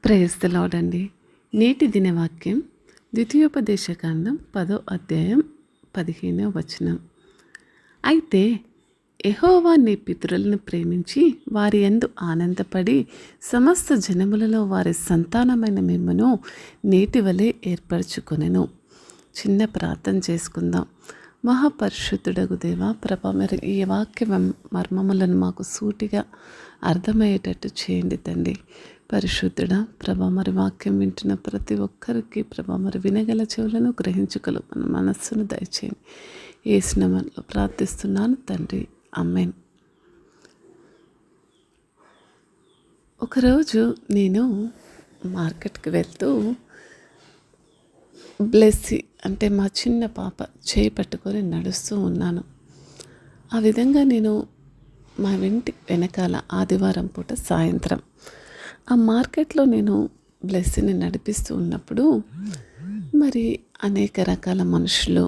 Praise the lord అండి. నేటి దినవాక్యం ద్వితీయోపదేశకాండం 10వ అధ్యాయం 15వ వచనం. అయితే యెహోవా నీ పితరులను ప్రేమించి వారి యందు ఆనందపడి సమస్త జనములలో వారి సంతానమైన మిమ్మును నేటి వలె ఏర్పరచుకొనెను. చిన్న ప్రార్థన చేసుకుందాం. మహాపరిశుద్ధుడగు దేవా, ప్రభా, మరి ఈ వాక్య మర్మములను మాకు సూటిగా అర్థమయ్యేటట్టు చేయండి తండ్రి. పరిశుద్ధుడా ప్రభా, మరి వాక్యం వింటున్న ప్రతి ఒక్కరికి ప్రభా, మరి వినగల చెవులను గ్రహించగల మన మనస్సును దయచేయండి. యేసు నామములో ప్రార్థిస్తున్నాను తండ్రి, ఆమేన్. ఒకరోజు నేను మార్కెట్కి వెళ్తూ బ్లెస్సీ అంటే మా చిన్న పాప చేయి పట్టుకొని నడుస్తూ ఉన్నాను. ఆ విధంగా నేను మా ఇంటి వెనకాల ఆదివారం పూట సాయంత్రం ఆ మార్కెట్లో నేను బ్లెస్సీని నడిపిస్తూ ఉన్నప్పుడు మరి అనేక రకాల మనుషులు,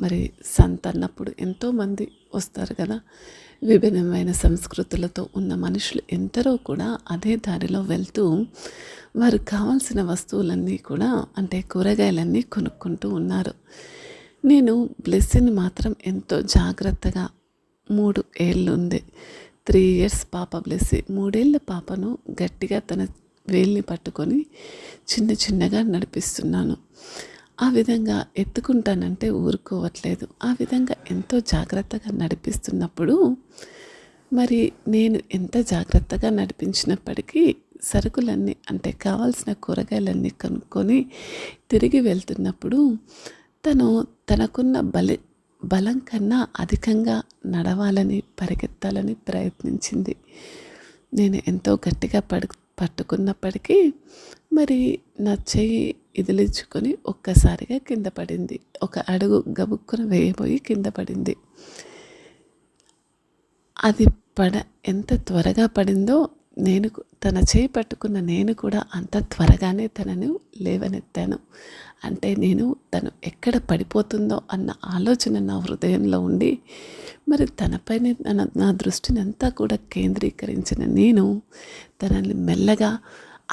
మరి సంత అన్నప్పుడు ఎంతోమంది వస్తారు కదా. విభిన్నమైన సంస్కృతులతో ఉన్న మనుషులు ఎందరో కూడా అదే దారిలో వెళ్తూ వారు కావాల్సిన వస్తువులన్నీ కూడా అంటే కూరగాయలన్నీ కొనుక్కుంటూ ఉన్నారు. నేను బ్లెస్సీని మాత్రం ఎంతో జాగ్రత్తగా 3 ఏళ్ళు ఉంది, 3 years పాప బ్లెస్సీ. 3 ఏళ్ళ పాపను గట్టిగా తన వేలిని పట్టుకొని చిన్న చిన్నగా నడిపిస్తున్నాను. ఆ విధంగా ఎత్తుకుంటానంటే ఊరుకోవట్లేదు. ఆ విధంగా ఎంతో జాగ్రత్తగా నడిపిస్తున్నప్పుడు మరి నేను ఎంత జాగ్రత్తగా నడిపించినప్పటికీ సరుకులన్నీ అంటే కావాల్సిన కూరగాయలన్నీ కనుక్కొని తిరిగి వెళ్తున్నప్పుడు తనకున్న బలం కన్నా అధికంగా నడవాలని పరిగెత్తాలని ప్రయత్నించింది. నేను ఎంతో గట్టిగా పట్టుకున్నప్పటికీ మరి నా చెయ్యి ఇదిలించుకొని ఒక్కసారిగా కింద పడింది. ఒక అడుగు గబుక్కున వేయబోయి కింద పడింది. అది ఎంత త్వరగా పడిందో తన చేయి పట్టుకున్న నేను కూడా అంత త్వరగానే తనను లేవనెత్తాను. అంటే తను ఎక్కడ పడిపోతుందో అన్న ఆలోచన నా హృదయంలో ఉండి మరి తనపైనే నా దృష్టిని అంతా కూడా కేంద్రీకరించిన నేను తనని మెల్లగా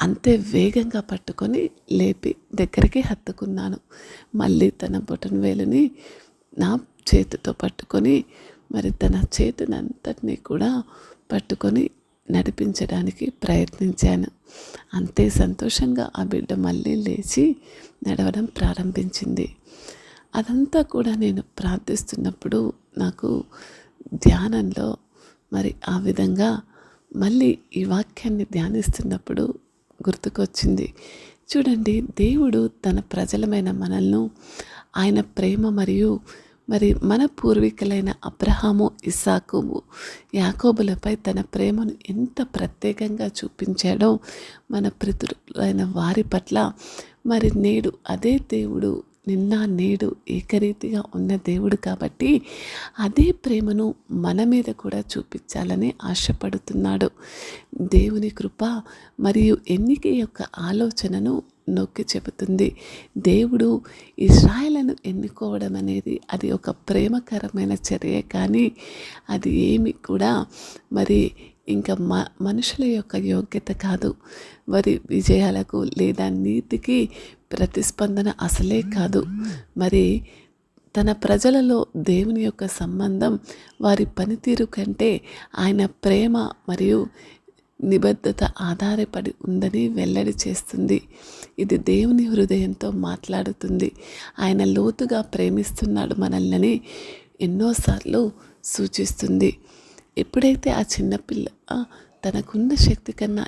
అంతే వేగంగా పట్టుకొని లేపి దగ్గరికి హత్తుకున్నాను. మళ్ళీ తన బొటన వేలుని నా చేతితో పట్టుకొని మరి తన చేతిని అంతటినీ కూడా పట్టుకొని నడిపించడానికి ప్రయత్నించాను. అంతే సంతోషంగా ఆ బిడ్డ మళ్ళీ లేచి నడవడం ప్రారంభించింది. అదంతా కూడా నేను ప్రార్థిస్తున్నప్పుడు నాకు ధ్యానంలో మరి ఆ విధంగా మళ్ళీ ఈ వాక్యాన్ని ధ్యానిస్తున్నప్పుడు గుర్తుకొచ్చింది. చూడండి, దేవుడు తన ప్రజలమైన మనల్ని ఆయన ప్రేమ మరియు మరి మన పూర్వీకులైన అబ్రహాము, ఇస్సాకు, యాకోబులపై తన ప్రేమను ఎంత ప్రత్యేకంగా చూపించాడో మన పితరులైన వారి పట్ల మరి నేడు అదే దేవుడు నిన్న నేడు ఏకరీతిగా ఉన్న దేవుడు కాబట్టి అదే ప్రేమను మన మీద కూడా చూపించాలని ఆశపడుతున్నాడు. దేవుని కృప మరియు ఎన్నిక యొక్క ఆలోచనను నొక్కి చెబుతుంది. దేవుడు ఇశ్రాయేలును ఎన్నుకోవడం అనేది అది ఒక ప్రేమకరమైన చర్య, కానీ అది ఏమి కూడా మరి ఇంకా మనుషుల యొక్క యోగ్యత కాదు. మరి విజయాలకు లేదా నీతికి ప్రతిస్పందన అసలే కాదు. మరి తన ప్రజలలో దేవుని యొక్క సంబంధం వారి పనితీరు కంటే ఆయన ప్రేమ మరియు నిబద్ధత ఆధారపడి ఉందని వెల్లడి చేస్తుంది. ఇది దేవుని హృదయంతో మాట్లాడుతుంది. ఆయన లోతుగా ప్రేమిస్తున్నాడు మనల్ని ఎన్నోసార్లు సూచిస్తుంది. ఎప్పుడైతే ఆ చిన్నపిల్ల తనకున్న శక్తి కన్నా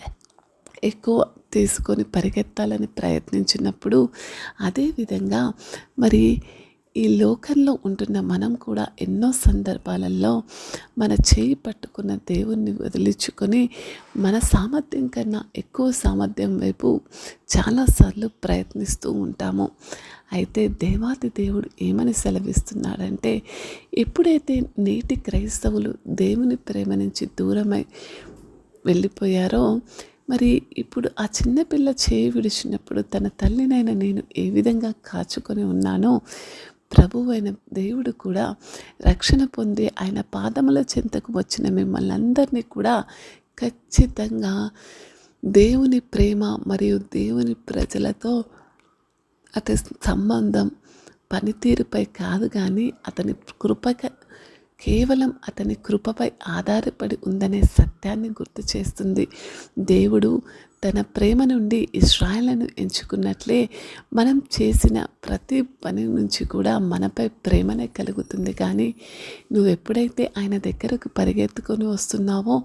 ఎక్కువ తీసుకొని పరిగెత్తాలని ప్రయత్నించినప్పుడు అదేవిధంగా మరి ఈ లోకంలో ఉంటున్న మనం కూడా ఎన్నో సందర్భాలలో మన చేయి పట్టుకున్న దేవుణ్ణి వదిలించుకొని మన సామర్థ్యం కన్నా ఎక్కువ సామర్థ్యం వైపు చాలాసార్లు ప్రయత్నిస్తూ ఉంటాము. అయితే దేవాది దేవుడు ఏమని సెలవిస్తున్నాడంటే, ఎప్పుడైతే నేటి క్రైస్తవులు దేవుని ప్రేమ నుంచి దూరమై వెళ్ళిపోయారో మరి ఇప్పుడు ఆ చిన్నపిల్ల చేయి విడిచినప్పుడు తన తల్లినైన నేను ఏ విధంగా కాచుకొని ఉన్నానో ప్రభువైన దేవుడు కూడా రక్షణ పొంది ఆయన పాదముల చెంతకు వచ్చిన మిమ్మల్ని అందరినీ కూడా ఖచ్చితంగా దేవుని ప్రేమ మరియు దేవుని ప్రజలతో అతని సంబంధం పనితీరుపై కాదు కానీ అతని కేవలం అతని కృపపై ఆధారపడి ఉందనే సత్యాన్ని గుర్తు చేస్తుంది. దేవుడు తన ప్రేమ నుండి ఇశ్రాయేలును ఎంచుకున్నట్లే మనం చేసిన ప్రతి పని నుంచి కూడా మనపై ప్రేమనే కలుగుతుంది. కానీ నువ్వు ఎప్పుడైతే ఆయన దగ్గరకు పరిగెత్తుకొని వస్తున్నావో,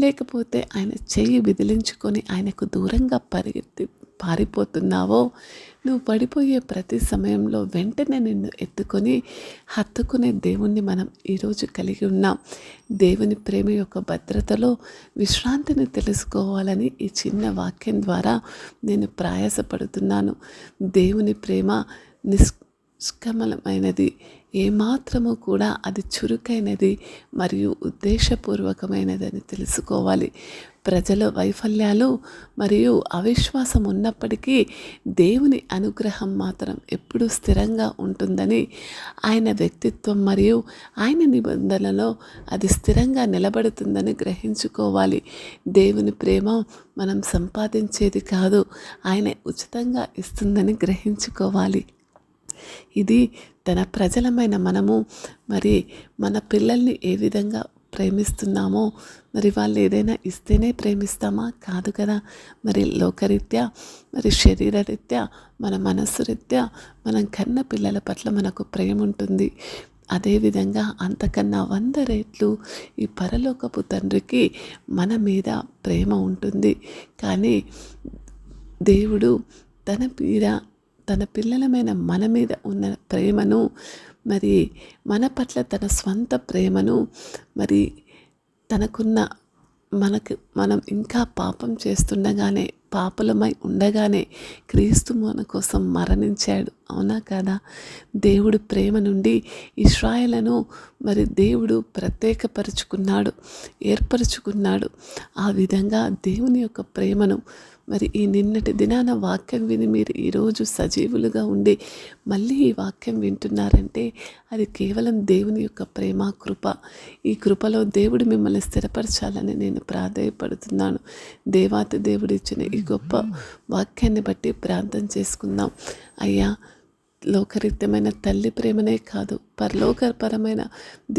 లేకపోతే ఆయన చెయ్యి విదిలించుకొని ఆయనకు దూరంగా పారిపోతున్నావో, నువ్వు పడిపోయే ప్రతి సమయంలో వెంటనే నిన్ను ఎత్తుకొని హత్తుకునే దేవుణ్ణి మనం ఈరోజు కలిగి ఉన్నాం. దేవుని ప్రేమ యొక్క భద్రతలో విశ్రాంతిని తెలుసుకోవాలని ఈ చిన్న వాక్యం ద్వారా నేను ప్రయాసపడుతున్నాను. దేవుని ప్రేమ నిష్కమలమైనది, ఏమాత్రము కూడా అది చురుకైనది మరియు ఉద్దేశపూర్వకమైనదని తెలుసుకోవాలి. ప్రజల వైఫల్యాలు మరియు అవిశ్వాసం ఉన్నప్పటికీ దేవుని అనుగ్రహం మాత్రం ఎప్పుడూ స్థిరంగా ఉంటుందని, ఆయన వ్యక్తిత్వం మరియు ఆయన నిబంధనలో అది స్థిరంగా నిలబడుతుందని గ్రహించుకోవాలి. దేవుని ప్రేమ మనం సంపాదించేది కాదు, ఆయన ఉచితంగా ఇస్తుందని గ్రహించుకోవాలి. ఇది తన ప్రజలమైన మనము మరి మన పిల్లల్ని ఏ విధంగా ప్రేమిస్తున్నామో, మరి వాళ్ళు ఏదైనా ఇస్తేనే ప్రేమిస్తామా? కాదు కదా. మరి లోకరీత్యా, మరి శరీరరీత్యా, మన మనస్సు రీత్యా మనం కన్న పిల్లల పట్ల మనకు ప్రేమ ఉంటుంది. అదేవిధంగా అంతకన్నా 100 రెట్లు ఈ పరలోకపు తండ్రికి మన మీద ప్రేమ ఉంటుంది. కానీ దేవుడు తన పిల్లలమైన మన మీద ఉన్న ప్రేమను, మరి మన పట్ల తన స్వంత ప్రేమను, మరి మనం ఇంకా పాపం చేస్తుండగానే, పాపులమై ఉండగానే క్రీస్తు మన కోసం మరణించాడు. అవునా కదా. దేవుడు ప్రేమ నుండి ఇశ్రాయేలును మరి దేవుడు ఏర్పరచుకున్నాడు. ఆ విధంగా దేవుని యొక్క ప్రేమను మరి ఈ నిన్నటి దినాన వాక్యం విని మీరు ఈరోజు సజీవులుగా ఉండి మళ్ళీ ఈ వాక్యం వింటున్నారంటే అది కేవలం దేవుని యొక్క ప్రేమ, కృప. ఈ కృపలో దేవుడు మిమ్మల్ని స్థిరపరచాలని నేను ప్రాధేయపడుతున్నాను. దేవాతి దేవుడు ఇచ్చిన ఈ గొప్ప వాక్యాన్ని బట్టి ప్రార్థన చేసుకుందాం. అయ్యా, లోకరీత్యమైన తల్లి ప్రేమనే కాదు, పరలోకపరమైన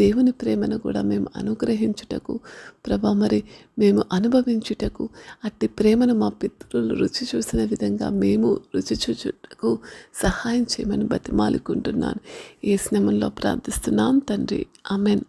దేవుని ప్రేమను కూడా మేము అనుగ్రహించుటకు ప్రభా, మరి మేము అనుభవించుటకు, అట్టి ప్రేమను మా పితరులు రుచి చూసిన విధంగా మేము రుచి చూచుటకు సహాయం చేయమని బతిమాలుకుంటున్నాను. యేసు నామములో ప్రార్థిస్తున్నాం తండ్రి, ఆమేన్.